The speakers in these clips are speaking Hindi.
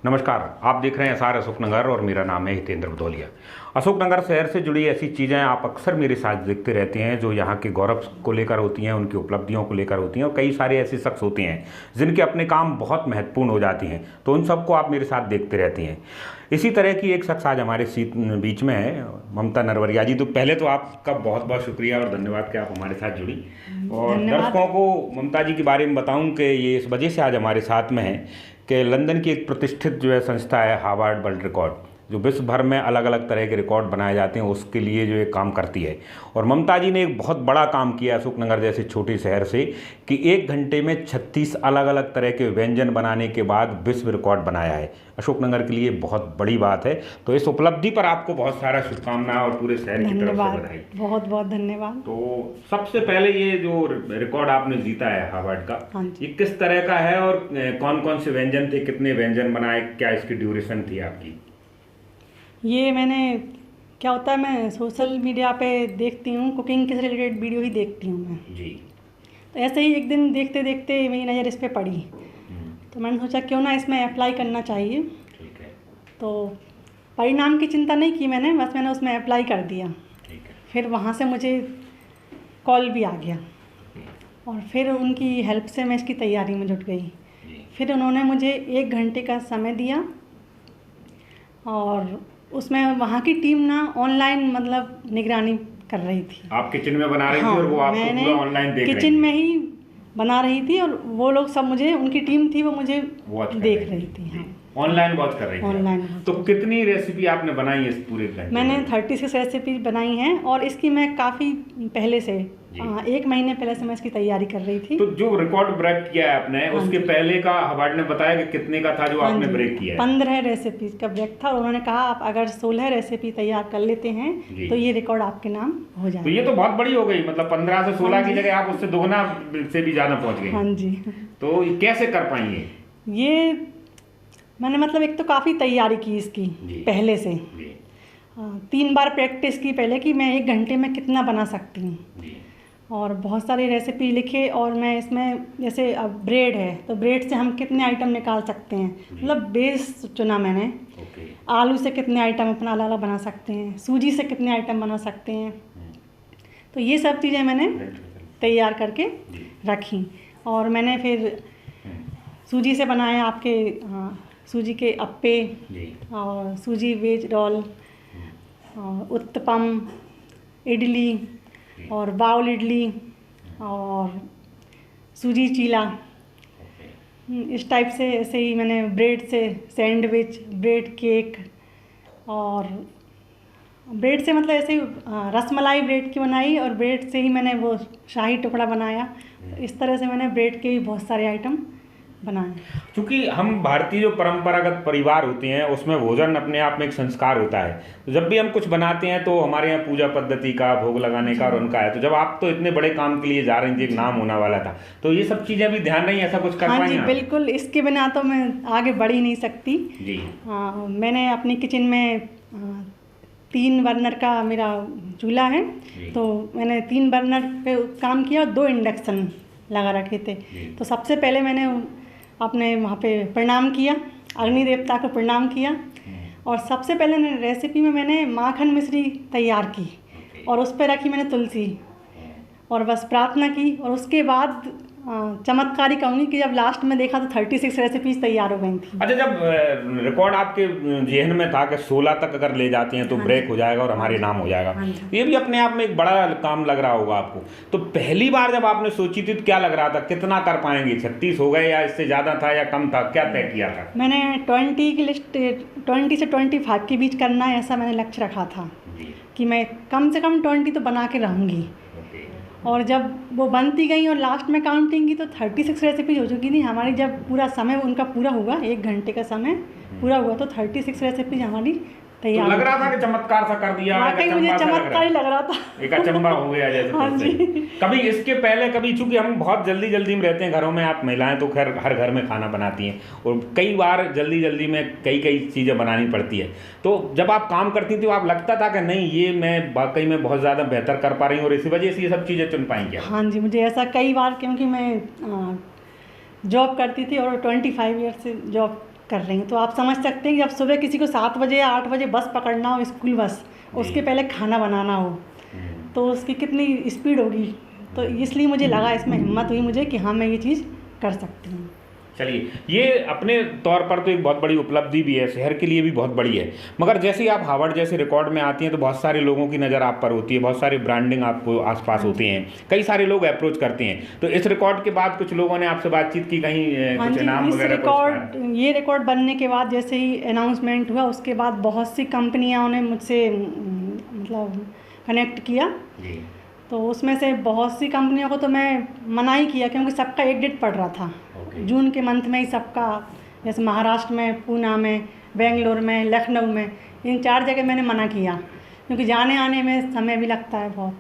नमस्कार, आप देख रहे हैं एसआर अशोकनगर और मेरा नाम है हितेंद्र भदौलिया। अशोकनगर शहर से जुड़ी ऐसी चीज़ें आप अक्सर मेरे साथ देखते रहते हैं जो यहाँ के गौरव को लेकर होती हैं, उनकी उपलब्धियों को लेकर होती हैं, और कई सारे ऐसे शख्स होते हैं जिनके अपने काम बहुत महत्वपूर्ण हो जाती हैं, तो उन सबको आप मेरे साथ देखते रहते हैं। इसी तरह की एक शख्स आज हमारे बीच में है, ममता नरवरिया जी। तो पहले तो आपका बहुत बहुत शुक्रिया और धन्यवाद कि आप हमारे साथ जुड़ी। और दर्शकों को ममता जी के बारे में बताऊं कि ये इस वजह से आज हमारे साथ में है कि लंदन की एक प्रतिष्ठित जो है संस्था है हार्वर्ड वर्ल्ड रिकॉर्ड, जो विश्व भर में अलग अलग तरह के रिकॉर्ड बनाए जाते हैं, उसके लिए जो ये काम करती है। और ममता जी ने एक बहुत बड़ा काम किया अशोकनगर जैसे छोटे शहर से कि 1 घंटे में 36 अलग अलग तरह के व्यंजन बनाने के बाद विश्व रिकॉर्ड बनाया है। अशोकनगर के लिए बहुत बड़ी बात है। तो इस उपलब्धि पर आपको बहुत सारा शुभकामनाएं और पूरे शहर की तरफ से बधाई। बहुत बहुत धन्यवाद। तो सबसे पहले ये जो रिकॉर्ड आपने जीता है हार्वर्ड का, ये किस तरह का है और कौन कौन से व्यंजन थे, कितने व्यंजन बनाए, क्या इसकी ड्यूरेशन थी आपकी? ये मैंने क्या होता है, मैं सोशल मीडिया पे देखती हूँ, कुकिंग के रिलेटेड वीडियो ही देखती हूँ मैं जी। तो ऐसे ही एक दिन देखते देखते मेरी नज़र इस पे पड़ी, तो मैंने सोचा क्यों ना इसमें अप्लाई करना चाहिए। ठीक है। तो परिणाम की चिंता नहीं की मैंने, बस मैंने उसमें अप्लाई कर दिया। ठीक है। फिर वहाँ से मुझे कॉल भी आ गया और फिर उनकी हेल्प से मैं इसकी तैयारी में जुट गई। फिर उन्होंने मुझे 1 घंटे का समय दिया और उसमें वहाँ की टीम ना ऑनलाइन मतलब निगरानी कर रही थी। आप किचन में बना रही थी और वो आपको पूरा ऑनलाइन देख रही थी? किचन में ही बना रही थी और वो लोग सब मुझे, उनकी टीम थी, वो मुझे देख रही थी। हाँ, ऑनलाइन वॉच कर रही थी। ऑनलाइन। तो कितनी रेसिपी आपने बनाई इस पूरे घंटे? मैंने 36 रेसिपी बनाई हैं और इसकी मैं काफ़ी पहले से 1 महीने पहले से मैं इसकी तैयारी कर रही थी। तो जो रिकॉर्ड ब्रेक किया है आपने, उसके पहले का हार्वर्ड ने बताया कि कितने का था जो आपने ब्रेक किया है? 15 रेसिपीज का ब्रेक था और उन्होंने कहा आप अगर 16 रेसिपी तैयार कर लेते हैं तो ये रिकॉर्ड आपके नाम हो जाएगा। तो ये तो बहुत बड़ी हो गई, मतलब 15 से 16 की जगह आप उससे दोगुना से भी ज़्यादा पहुँच गए। हाँ जी। तो कैसे कर पाएंगे ये? मैंने मतलब एक तो काफ़ी तैयारी की इसकी पहले से, 3 बार प्रैक्टिस की पहले कि मैं 1 घंटे में कितना बना सकती हूँ, और बहुत सारी रेसिपी लिखे। और मैं इसमें जैसे अब ब्रेड है तो ब्रेड से हम कितने आइटम निकाल सकते हैं, मतलब बेस चुना मैंने। आलू से कितने आइटम अपना अलग अलग बना सकते हैं, सूजी से कितने आइटम बना सकते हैं, तो ये सब चीज़ें मैंने तैयार करके रखी। और मैंने फिर सूजी से बनाया आपके सूजी के अप्पे और सूजी वेज रोल, उत्तपम, इडली और बाउल इडली और सूजी चीला, इस टाइप से। ऐसे ही मैंने ब्रेड से सैंडविच, ब्रेड केक, और ब्रेड से मतलब ऐसे ही रसमलाई ब्रेड की बनाई और ब्रेड से ही मैंने वो शाही टुकड़ा बनाया। इस तरह से मैंने ब्रेड के भी बहुत सारे आइटम बनाए। क्योंकि हम भारतीय जो परंपरागत परिवार होते हैं उसमें भोजन अपने आप में एक संस्कार होता है। तो जब भी हम कुछ बनाते हैं तो हमारे यहाँ पूजा पद्धति का, भोग लगाने का और उनका है। तो जब आप तो इतने बड़े काम के लिए जा रही थी, एक नाम होने वाला था, तो ये सब चीज़ें भी ध्यान नहीं, ऐसा कुछ कर पाएंगे? हाँ जी, बिल्कुल। इसके बिना तो मैं आगे बढ़ ही नहीं सकती जी। हाँ, मैंने अपनी किचन में 3 बर्नर का मेरा चूल्हा है, तो मैंने 3 बर्नर पे काम किया और 2 इंडक्शन लगा रखे थे। तो सबसे पहले मैंने अपने वहाँ पे प्रणाम किया, अग्नि देवता को प्रणाम किया, और सबसे पहले रेसिपी में मैंने माखन मिश्री तैयार की और उस पर रखी मैंने तुलसी, और बस प्रार्थना की। और उसके बाद चमत्कारी कहूँगी कि जब लास्ट में देखा तो 36 रेसिपीज तैयार हो गई थी। अच्छा, जब रिकॉर्ड आपके जेहन में था कि 16 तक अगर ले जाते हैं तो ब्रेक हो जाएगा और हमारे नाम हो जाएगा, ये भी अपने आप में एक बड़ा काम लग रहा होगा आपको। तो पहली बार जब आपने सोची थी तो क्या लग रहा था, कितना कर पाएंगे? 36 हो गए या इससे ज़्यादा था या कम था, क्या तय किया था? मैंने 20 की लिस्ट 20 से 25 के बीच करना है, ऐसा मैंने लक्ष्य रखा था कि मैं कम से कम 20 तो बना के रहूँगी। और जब वो बनती गई और लास्ट में काउंटिंग की तो 36 रेसिपीज हो चुकी थी हमारी। जब पूरा समय उनका पूरा हुआ, 1 घंटे का समय पूरा हुआ, तो 36 रेसिपीज हमारी तैयार लग रहा था कि चमत्कार सा कर दिया, वाकई मुझे चमत्कार ही लग रहा था, एक अचंबा हो गया जैसे। हाँ जी। कभी इसके पहले कभी, चूंकि हम बहुत जल्दी जल्दी में रहते हैं घरों में, आप महिलाएं तो खैर हर घर में खाना बनाती हैं और कई बार जल्दी जल्दी में कई चीज़ें बनानी पड़ती है, तो जब आप काम करती थी तो आप लगता था कि नहीं ये मैं वाकई में बहुत ज़्यादा बेहतर कर पा रही हूँ और इसी वजह से ये सब चीज़ें चुन पाई क्या? हाँ जी, मुझे ऐसा कई बार, क्योंकि मैं जॉब करती थी और 25 ईयर से जॉब कर रही हूँ, तो आप समझ सकते हैं कि अब सुबह किसी को 7 बजे या 8 बजे बस पकड़ना हो, स्कूल बस, उसके पहले खाना बनाना हो, तो उसकी कितनी स्पीड होगी। तो इसलिए मुझे लगा, इसमें हिम्मत हुई मुझे कि हाँ मैं ये चीज़ कर सकती हूँ। चलिए, ये अपने तौर पर तो एक बहुत बड़ी उपलब्धि भी है, शहर के लिए भी बहुत बड़ी है, मगर जैसे ही आप हार्वर्ड जैसे रिकॉर्ड में आती हैं तो बहुत सारे लोगों की नज़र आप पर होती है, बहुत सारी ब्रांडिंग आपको आसपास होती हैं, कई सारे लोग अप्रोच करते हैं, तो इस रिकॉर्ड के बाद कुछ लोगों ने आपसे बातचीत की, कहीं कुछ इनाम वगैरह? ये रिकॉर्ड बनने के बाद जैसे ही अनाउंसमेंट हुआ, उसके बाद बहुत सी कंपनियाँ ने मुझसे मतलब कनेक्ट किया जी। तो उसमें से बहुत सी कंपनियों को तो मैं मना ही किया, क्योंकि सबका एक डेट पड़ रहा था। जून के मंथ में ही सबका, जैसे महाराष्ट्र में, पूना में, बेंगलोर में, लखनऊ में, इन 4 जगह मैंने मना किया, क्योंकि जाने आने में समय भी लगता है बहुत।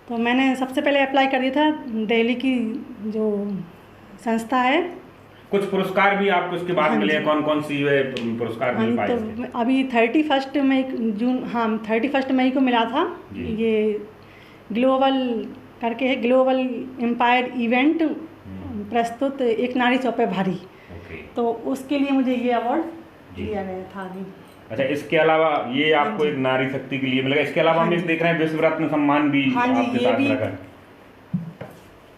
तो मैंने सबसे पहले अप्लाई कर दिया था दिल्ली की जो संस्था है। कुछ पुरस्कार भी आपको इसके बाद मिले हैं? कौन कौन सी पुरस्कार मिल पाए? तो अभी 31 मई को मिला था, ये ग्लोबल करके है, ग्लोबल एम्पायर इवेंट प्रस्तुत एक नारी चौपे भारी, तो उसके लिए मुझे ये अवार्ड दिया गया था अभी। अच्छा, इसके अलावा ये आपको एक नारी शक्ति के लिए मिलेगा, इसके अलावा हम इस देख रहे हैं विश्व रत्न सम्मान भी आपके साथ लगा।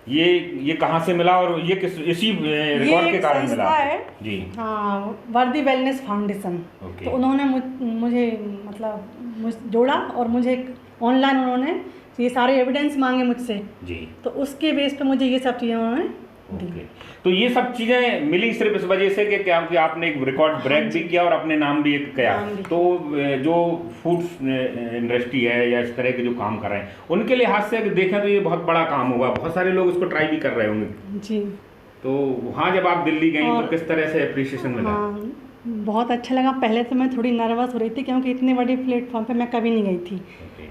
ये कहाँ से मिला और ये किस इसी रिकॉर्ड के कारण मिला है? जी हाँ, वर्दी वेलनेस फाउंडेशन। तो उन्होंने मुझे मतलब जोड़ा और मुझे ऑनलाइन उन्होंने ये सारे एविडेंस मांगे मुझसे जी, तो उसके बेस पे मुझे ये सब चीज़ें उन्होंने दी। तो ये सब चीज़ें मिली सिर्फ इस वजह से कि क्या कि आपने एक रिकॉर्ड ब्रेक भी किया और अपने नाम भी एक किया। तो जो फूड्स इंडस्ट्री है या इस तरह के जो काम कर रहे हैं उनके लिहाज से देखें तो ये बहुत बड़ा काम होगा, बहुत सारे लोग इसको ट्राई भी कर रहे होंगे जी। तो वहाँ जब आप दिल्ली गई तो किस तरह से अप्रिशिएशन मिला? बहुत अच्छा लगा। पहले तो मैं थोड़ी नर्वस हो रही थी, क्योंकि इतने बड़े प्लेटफॉर्म पे मैं कभी नहीं गई थी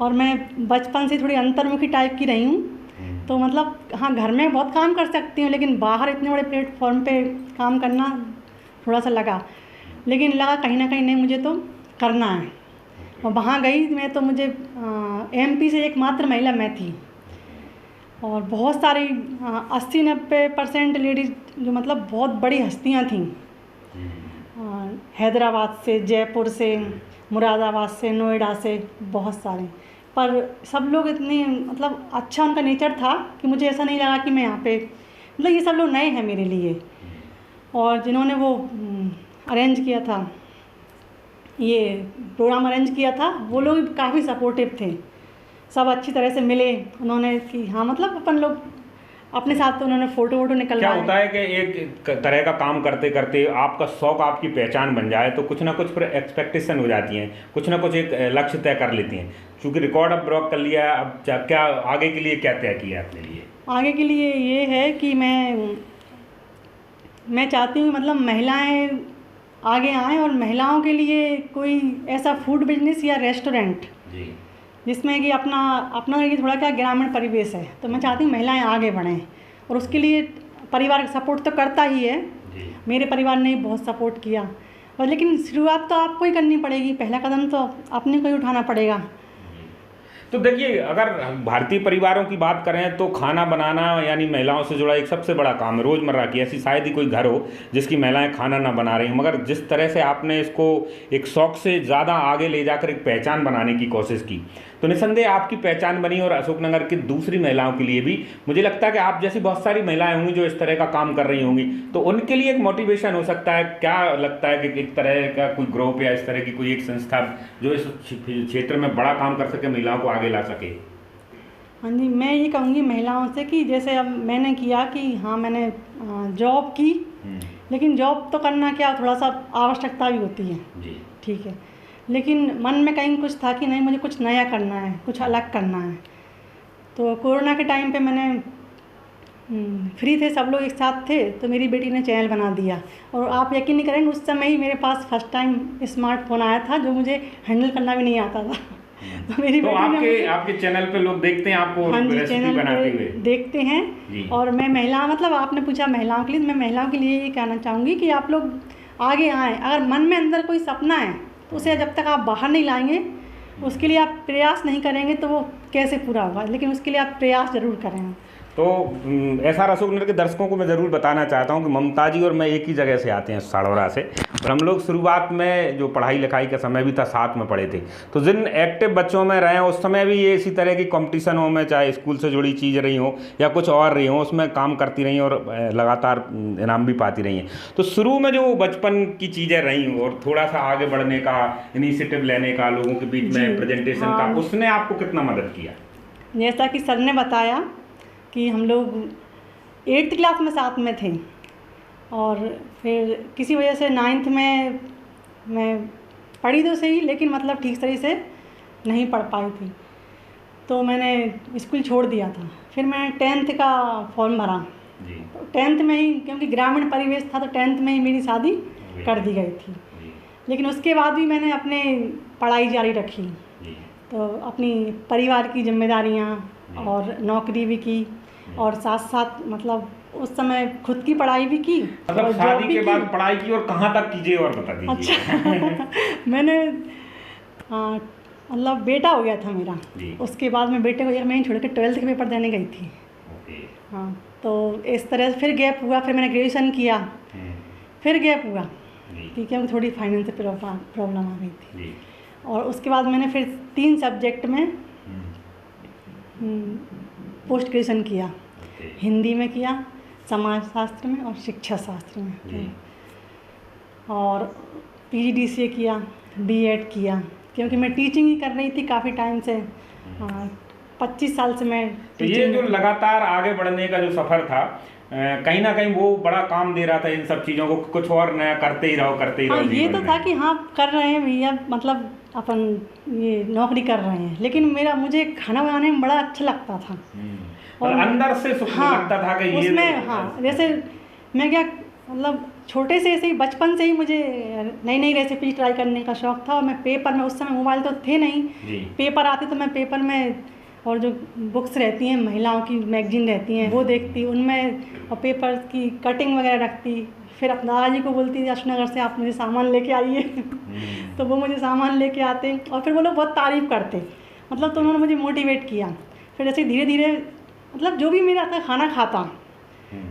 और मैं बचपन से थोड़ी अंतर्मुखी टाइप की रही हूँ, तो मतलब हाँ घर में बहुत काम कर सकती हूँ, लेकिन बाहर इतने बड़े प्लेटफॉर्म पे काम करना थोड़ा सा लगा, लेकिन लगा कहीं ना कहीं नहीं मुझे तो करना है। और वहाँ गई मैं तो मुझे MP से एकमात्र महिला मैं थी और बहुत सारी 80-90% लेडीज़ जो मतलब बहुत बड़ी हस्तियाँ थीं, हैदराबाद से, जयपुर से, मुरादाबाद से, नोएडा से, बहुत सारे, पर सब लोग इतने मतलब अच्छा उनका नेचर था कि मुझे ऐसा नहीं लगा कि मैं यहाँ पे मतलब ये सब लोग नए हैं मेरे लिए। और जिन्होंने वो अरेंज किया था, ये प्रोग्राम अरेंज किया था, वो लोग भी काफ़ी सपोर्टिव थे, सब अच्छी तरह से मिले उन्होंने कि हाँ मतलब अपन लोग अपने साथ तो उन्होंने फ़ोटो वोटो निकलवाया। क्या होता है कि एक तरह का काम करते करते आपका शौक आपकी पहचान बन जाए तो कुछ ना कुछ फिर एक्सपेक्टेशन हो जाती हैं, कुछ ना कुछ एक लक्ष्य तय कर लेती हैं। चूँकि रिकॉर्ड अब ब्रेक कर लिया, अब क्या आगे के लिए क्या तय किया अपने लिए? आगे के लिए ये है कि मैं चाहती हूँ मतलब महिलाएं आगे आएँ और महिलाओं के लिए कोई ऐसा फूड बिजनेस या रेस्टोरेंट जिसमें कि अपना ये थोड़ा क्या ग्रामीण परिवेश है, तो मैं चाहती हूँ महिलाएं आगे बढ़ें और उसके लिए परिवार सपोर्ट तो करता ही है। मेरे परिवार ने बहुत सपोर्ट किया, और लेकिन शुरुआत तो आपको ही करनी पड़ेगी, पहला कदम तो अपने को ही उठाना पड़ेगा। तो देखिए, अगर भारतीय परिवारों की बात करें तो खाना बनाना यानी महिलाओं से जुड़ा एक सबसे बड़ा काम है रोज़मर्रा की। ऐसी शायद ही कोई घर हो जिसकी महिलाएं खाना ना बना रही, मगर जिस तरह से आपने इसको एक शौक से ज़्यादा आगे ले जाकर एक पहचान बनाने की कोशिश की, तो निसंदेह आपकी पहचान बनी। और अशोकनगर की दूसरी महिलाओं के लिए भी मुझे लगता है कि आप जैसी बहुत सारी महिलाएं होंगी जो इस तरह का काम कर रही होंगी, तो उनके लिए एक मोटिवेशन हो सकता है। क्या लगता है कि एक तरह का कोई ग्रुप या इस तरह की कोई एक संस्था जो इस क्षेत्र में बड़ा काम कर सके, महिलाओं को आगे ला सके? हाँ जी, मैं ये कहूँगी महिलाओं से कि जैसे अब मैंने किया कि हाँ मैंने जॉब की, लेकिन जॉब तो करना क्या, थोड़ा सा आवश्यकता भी होती है जी, ठीक है, लेकिन मन में कहीं कुछ था कि नहीं मुझे कुछ नया करना है, कुछ अलग करना है। तो कोरोना के टाइम पे मैंने फ्री थे, सब लोग एक साथ थे, तो मेरी बेटी ने चैनल बना दिया। और आप यकीन नहीं करेंगे, उस समय ही मेरे पास फर्स्ट टाइम स्मार्टफोन आया था, जो मुझे हैंडल करना भी नहीं आता था। तो मेरी बेटी ने आपके चैनल पे लोग देखते हैं आपको रेसिपी बनाते हुए? देखते हैं। और मैं महिला, मतलब आपने पूछा महिलाओं के लिए, मैं महिलाओं के लिए ये कहना चाहूँगी कि आप लोग आगे आएँ। अगर मन में अंदर कोई सपना है तो उसे जब तक आप बाहर नहीं लाएंगे, उसके लिए आप प्रयास नहीं करेंगे तो वो कैसे पूरा होगा, लेकिन उसके लिए आप प्रयास ज़रूर करें। तो SR अशोकनगर के दर्शकों को मैं ज़रूर बताना चाहता हूं कि ममता जी और मैं एक ही जगह से आते हैं, साड़ौरा से। और हम लोग शुरुआत में जो पढ़ाई लिखाई का समय भी था, साथ में पढ़े थे। तो जिन एक्टिव बच्चों में रहे उस समय भी ये इसी तरह की कंपटीशन हो में, चाहे स्कूल से जुड़ी चीज़ रही हो या कुछ और रही हो, उसमें काम करती रही और लगातार इनाम भी पाती रही हैं। तो शुरू में जो बचपन की चीज़ें रही और थोड़ा सा आगे बढ़ने का, इनिशिएटिव लेने का, लोगों के बीच में प्रेजेंटेशन का, उसने आपको कितना मदद किया? जैसा कि सर ने बताया कि हम लोग 8th क्लास में साथ में थे, और फिर किसी वजह से 9th में मैं पढ़ी तो सही, लेकिन मतलब ठीक तरह से नहीं पढ़ पाई थी, तो मैंने स्कूल छोड़ दिया था। फिर मैंने 10th का फॉर्म भरा। तो 10th में ही, क्योंकि ग्रामीण परिवेश था, तो 10th में ही मेरी शादी कर दी गई थी। लेकिन उसके बाद भी मैंने अपने पढ़ाई जारी रखी, तो अपनी परिवार की जिम्मेदारियाँ और नौकरी भी की, और साथ साथ मतलब उस समय खुद की पढ़ाई भी की। मतलब शादी के बाद पढ़ाई की, और कहाँ तक कीजिए और बता दीजिए। अच्छा मैंने मतलब बेटा हो गया था मेरा, उसके बाद मैं बेटे को 1 महीने छोड़ के 12th के पेपर देने गई थी। हाँ, तो इस तरह से फिर गैप हुआ। फिर मैंने ग्रेजुएशन किया, फिर गैप हुआ क्योंकि थोड़ी फाइनेंशियल प्रॉब्लम आ गई थी। और उसके बाद मैंने फिर 3 सब्जेक्ट में पोस्ट ग्रेजुएशन किया। हिंदी में किया, समाजशास्त्र में और शिक्षा शास्त्र में, और PGDCA किया, B.Ed किया, क्योंकि मैं टीचिंग ही कर रही थी काफ़ी टाइम से। 25 साल से मैं तो ये जो लगातार आगे बढ़ने का जो सफ़र था, कहीं ना कहीं वो बड़ा काम दे रहा था इन सब चीज़ों को, कुछ और नया करते ही रहो करते ही रहो। हाँ, ये तो था कि हाँ कर रहे हैं भैया, मतलब अपन ये नौकरी कर रहे हैं, लेकिन मुझे खाना बनाने में बड़ा अच्छा लगता था, और अंदर से सुख लगता था कि ये उसमें। हाँ, जैसे मैं क्या, मतलब छोटे से ऐसे ही बचपन से ही मुझे नई नई रेसिपी ट्राई करने का शौक़ था। और मैं पेपर में, उस समय मोबाइल तो थे नहीं, पेपर आते तो मैं पेपर में, और जो बुक्स रहती हैं महिलाओं की, मैगजीन रहती हैं, वो देखती, उनमें और पेपर की कटिंग वगैरह रखती। फिर अपना दादाजी को बोलती थी अशोकनगर से आप मुझे सामान लेके आइए तो वो मुझे सामान लेके आते, और फिर वो लोग बहुत तारीफ़ करते, मतलब तो उन्होंने मुझे मोटिवेट किया। फिर ऐसे धीरे धीरे, मतलब जो भी मेरा खाना खाता,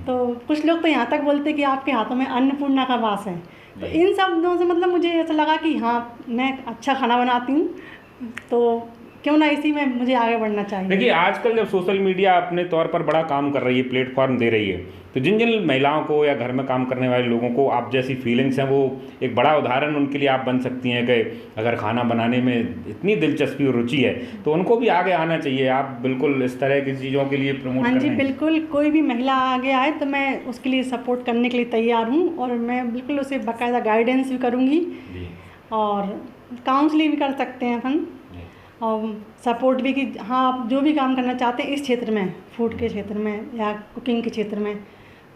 तो कुछ लोग तो यहाँ तक बोलते कि आपके हाथों में अन्नपूर्णा का वास है। तो इन शब्दों से मतलब मुझे ऐसा लगा कि हाँ, मैं अच्छा खाना बनाती हूँ, तो क्यों ना इसी में मुझे आगे बढ़ना चाहिए। देखिए, आजकल जब सोशल मीडिया अपने तौर पर बड़ा काम कर रही है, प्लेटफॉर्म दे रही है, तो जिन जिन महिलाओं को या घर में काम करने वाले लोगों को आप जैसी फीलिंग्स हैं, वो एक बड़ा उदाहरण उनके लिए आप बन सकती हैं कि अगर खाना बनाने में इतनी दिलचस्पी और रुचि है तो उनको भी आगे आना चाहिए। आप बिल्कुल इस तरह की चीज़ों के लिए प्रमोट हाँ जी, बिल्कुल, कोई भी महिला आगे आए तो मैं उसके लिए सपोर्ट करने के लिए तैयार हूँ, और मैं बिल्कुल उसे बाकायदा गाइडेंस भी करूँगी, और काउंसलिंग भी कर सकते हैं अपन, और सपोर्ट भी कि हाँ, आप जो भी काम करना चाहते हैं इस क्षेत्र में, फूड के क्षेत्र में या कुकिंग के क्षेत्र में,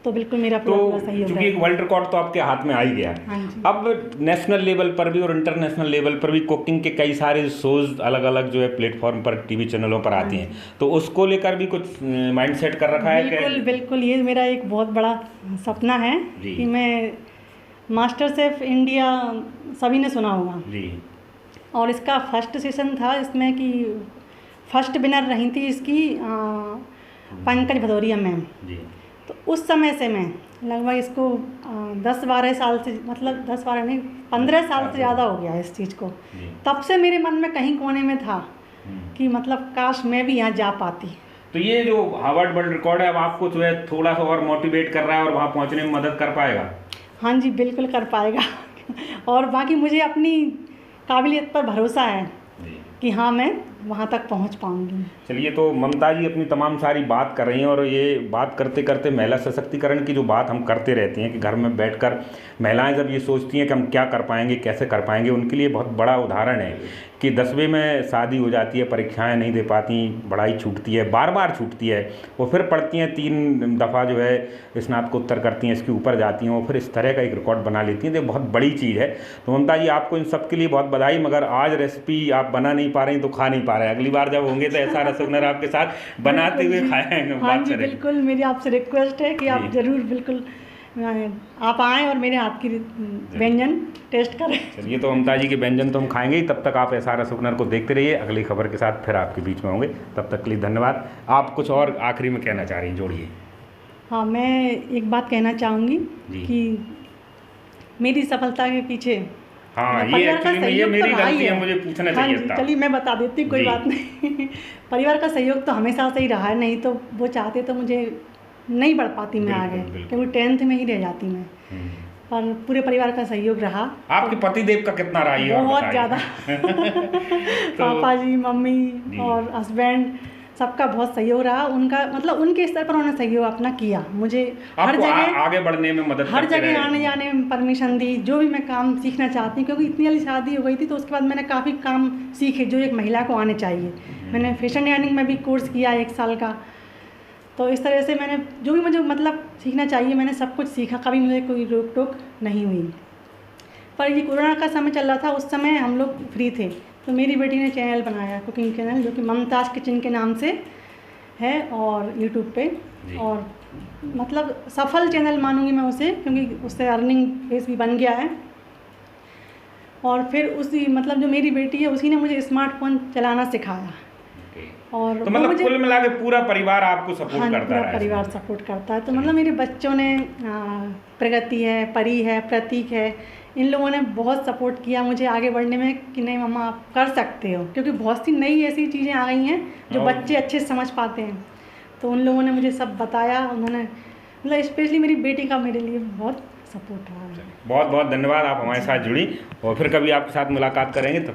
तो बिल्कुल मेरा पूरा सहयोग है। क्योंकि एक वर्ल्ड रिकॉर्ड तो आपके हाथ में आ ही गया है। हाँ जी। अब नेशनल लेवल पर भी और इंटरनेशनल लेवल पर भी कुकिंग के कई सारे शोज अलग अलग जो है प्लेटफॉर्म पर, टीवी चैनलों पर आती हैं, तो उसको लेकर भी कुछ माइंड सेट कर रखा है? बिल्कुल बिल्कुल, ये मेरा एक बहुत बड़ा सपना है कि मैं मास्टर शेफ इंडिया, सभी ने सुना होगा जी, और इसका फर्स्ट सीज़न था, इसमें कि फर्स्ट विनर रही थी इसकी पंकज भदौरिया मैम जी। तो उस समय से मैं लगभग इसको 10-12 साल से, मतलब 10-12 नहीं, 15 साल से ज़्यादा हो गया इस चीज़ को। तब से मेरे मन में कहीं कोने में था कि मतलब काश मैं भी यहाँ जा पाती। तो ये जो हार्वर्ड वर्ल्ड रिकॉर्ड है, अब आपको जो है थोड़ा सा और मोटिवेट कर रहा है और वहाँ पहुँचने में मदद कर पाएगा? हाँ जी, बिल्कुल कर पाएगा और बाकी मुझे अपनी काबिलियत पर भरोसा है कि हाँ, मैं वहाँ तक पहुँच पाऊँगी। चलिए, तो ममता जी अपनी तमाम सारी बात कर रही हैं, और ये बात करते करते महिला सशक्तिकरण की जो बात हम करते रहते हैं कि घर में बैठकर महिलाएं जब ये सोचती हैं कि हम क्या कर पाएंगे, कैसे कर पाएंगे, उनके लिए बहुत बड़ा उदाहरण है कि 10वीं में शादी हो जाती है, परीक्षाएं नहीं दे पाती, पढ़ाई छूटती है, बार बार छूटती है, वो फिर पढ़ती हैं, 3 दफ़ा जो है स्नातकोत्तर करती हैं, इसके ऊपर जाती हैं, वो फिर इस तरह का एक रिकॉर्ड बना लेती हैं। तो बहुत बड़ी चीज़ है। तो ममता जी, आपको इन सब के लिए बहुत बधाई। मगर आज रेसिपी आप बना नहीं पा रही तो खा नहीं पा रहे, अगली बार जब होंगे तो ऐसा रसगुल्ला आपके साथ बनाते हुए खाएंगे। हाँ जी, बिल्कुल, मेरी आपसे रिक्वेस्ट है कि आप ज़रूर बिल्कुल आप आएँ और मेरे हाथ की व्यंजन टेस्ट करें। चलिए, तो ममता जी के व्यंजन तो हम खाएंगे ही। तब तक आप एसआर रसगुल्ला को देखते रहिए। अगली खबर के साथ फिर आपके बीच में होंगे। तब तक के लिए धन्यवाद। आप कुछ और आखिरी में कहना चाह रही हैं, जोड़िए। हाँ, मैं एक बात कहना चाहूँगी कि मेरी सफलता के पीछे हाँ, ये एक्चुअली में ये मेरी गलती है, मुझे पूछना चाहिए था। चलिए, मैं बता देती हूँ, कोई बात नहीं। परिवार का सहयोग तो हमेशा से ही रहा है, नहीं तो वो चाहते तो मुझे नहीं बढ़ पाती मैं आगे, क्योंकि 10th में ही रह जाती मैं। पर पूरे परिवार का सहयोग रहा। आपके पतिदेव का कितना रहा है? बहुत ज़्यादा। पापा जी, मम्मी और हस्बैंड, सबका बहुत सहयोग रहा। उनका मतलब उनके स्तर पर उन्होंने सहयोग अपना किया, मुझे हर जगह आगे बढ़ने में मदद, हर जगह आने जाने में परमिशन दी, जो भी मैं काम सीखना चाहती हूँ। क्योंकि इतनी जल्दी शादी हो गई थी, तो उसके बाद मैंने काफ़ी काम सीखे जो एक महिला को आने चाहिए। मैंने फैशन डिजाइनिंग में भी कोर्स किया 1 साल का। तो इस तरह से मैंने जो भी मुझे मतलब सीखना चाहिए, मैंने सब कुछ सीखा, कभी मुझे कोई रोक टोक नहीं हुई। पर ये कोरोना का समय चल रहा था, उस समय हम लोग फ्री थे, तो मेरी बेटी ने चैनल बनाया, कुकिंग चैनल, जो कि ममताज़ किचन के नाम से है और यूट्यूब पे। और मतलब सफल चैनल मानूंगी मैं उसे, क्योंकि उससे अर्निंग बेस भी बन गया है। और फिर उसी मतलब जो मेरी बेटी है, उसी ने मुझे स्मार्टफोन चलाना सिखाया। और तो मतलब कुल मिला के पूरा परिवार आपको सपोर्ट करता है? पूरा परिवार सपोर्ट करता है। तो मतलब मेरे बच्चों ने, प्रगति है, परी है, प्रतीक है, इन लोगों ने बहुत सपोर्ट किया मुझे आगे बढ़ने में कि नहीं मम्मा आप कर सकते हो, क्योंकि बहुत सी नई ऐसी चीज़ें आ गई हैं जो बच्चे अच्छे से समझ पाते हैं। तो उन लोगों ने मुझे सब बताया, उन्होंने मतलब स्पेशली मेरी बेटी का मेरे लिए बहुत सपोर्ट रहा है। बहुत बहुत धन्यवाद, आप हमारे साथ जुड़ी और फिर कभी आपके साथ मुलाकात करेंगे तब।